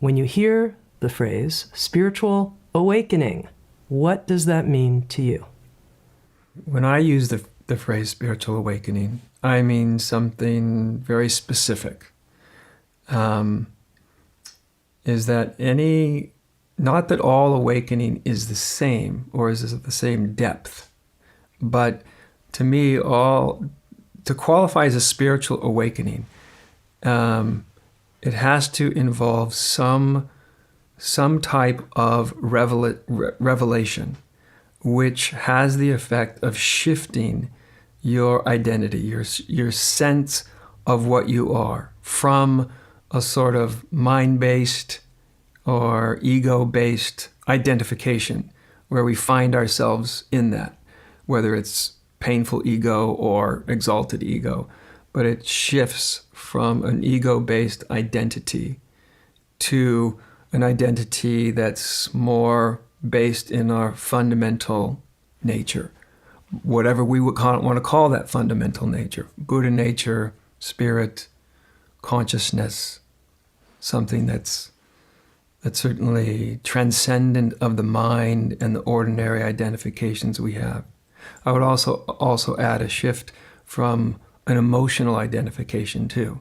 When you hear the phrase spiritual awakening, what does that mean to you? When I use the phrase spiritual awakening, I mean something very specific. Is that not that all awakening is the same or is the same depth, but to me, to qualify as a spiritual awakening, it has to involve some type of revelation, which has the effect of shifting your identity, your sense of what you are, from a sort of mind-based or ego-based identification where we find ourselves in that, whether it's painful ego or exalted ego, but it shifts from an ego-based identity to an identity that's more based in our fundamental nature, whatever we would want to call that fundamental nature, Buddha nature, spirit, consciousness, something that's certainly transcendent of the mind and the ordinary identifications we have. I would also add a shift from an emotional identification too,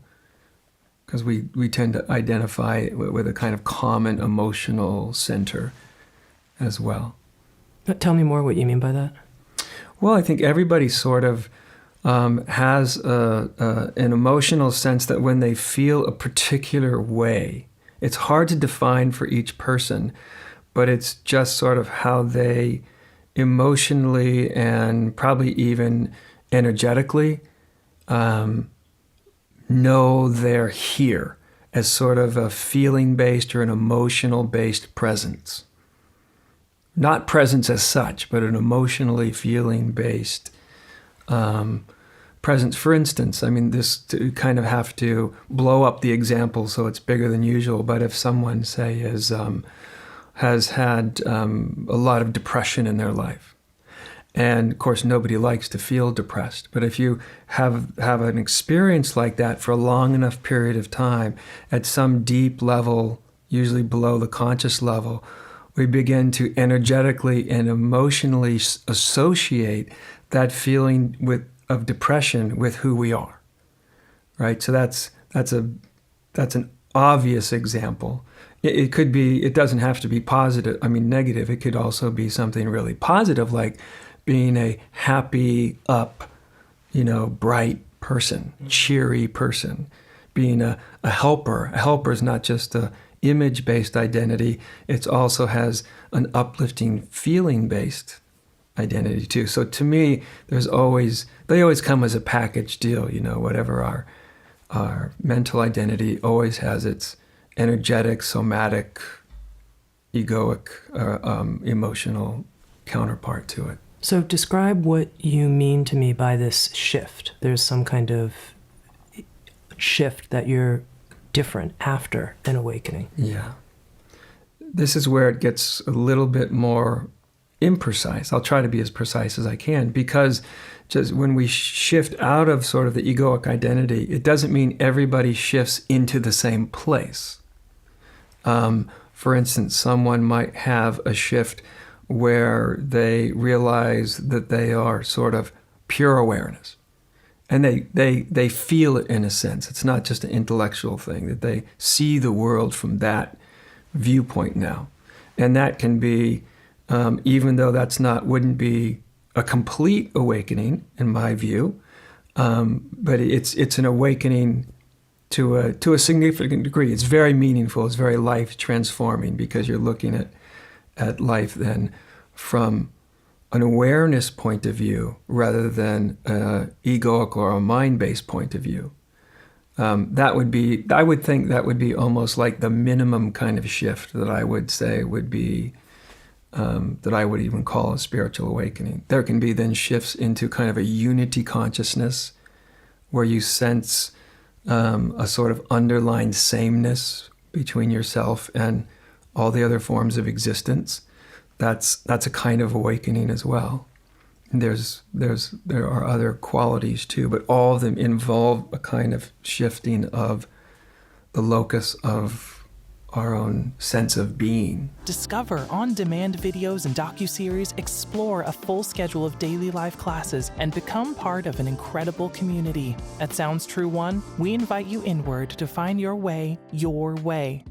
because we tend to identify with a kind of common emotional center as well. Tell me more what you mean by that. Well, I think everybody sort of has an emotional sense that when they feel a particular way, it's hard to define for each person, but it's just sort of how they emotionally and probably even energetically know they're here as sort of a feeling-based or an emotional-based presence. Not presence as such, but an emotionally feeling-based presence. For instance, I mean, this to kind of have to blow up the example so it's bigger than usual, but if someone, say, has had a lot of depression in their life, and of course nobody likes to feel depressed, but if you have an experience like that for a long enough period of time, at some deep level, usually below the conscious level, we begin to energetically and emotionally associate that feeling of depression with who we are, right? So that's an obvious example. It could be, it doesn't have to be positive, negative. It could also be something really positive, like being a happy, up, bright person, cheery person, being a helper. A helper is not just a image-based identity, it also has an uplifting feeling-based identity too. So to me, they always come as a package deal, whatever our mental identity always has its energetic, somatic, egoic, emotional counterpart to it. So describe what you mean to me by this shift. There's some kind of shift that you're different after an awakening. Yeah. This is where it gets a little bit more imprecise. I'll try to be as precise as I can, because just when we shift out of sort of the egoic identity, it doesn't mean everybody shifts into the same place. For instance, someone might have a shift where they realize that they are sort of pure awareness. And they feel it in a sense. It's not just an intellectual thing, that they see the world from that viewpoint now. And that can be, even though wouldn't be a complete awakening in my view, but it's an awakening to a significant degree. It's very meaningful, it's very life transforming, because you're looking at life then from an awareness point of view rather than an egoic or a mind-based point of view. I would think that would be almost like the minimum kind of shift that I would say would be, that I would even call a spiritual awakening. There can be then shifts into kind of a unity consciousness where you sense a sort of underlying sameness between yourself and all the other forms of existence. That's a kind of awakening as well. There are other qualities too, but all of them involve a kind of shifting of the locus of our own sense of being. Discover on-demand videos and docuseries, explore a full schedule of daily life classes, and become part of an incredible community. At Sounds True One, we invite you inward to find your way your way.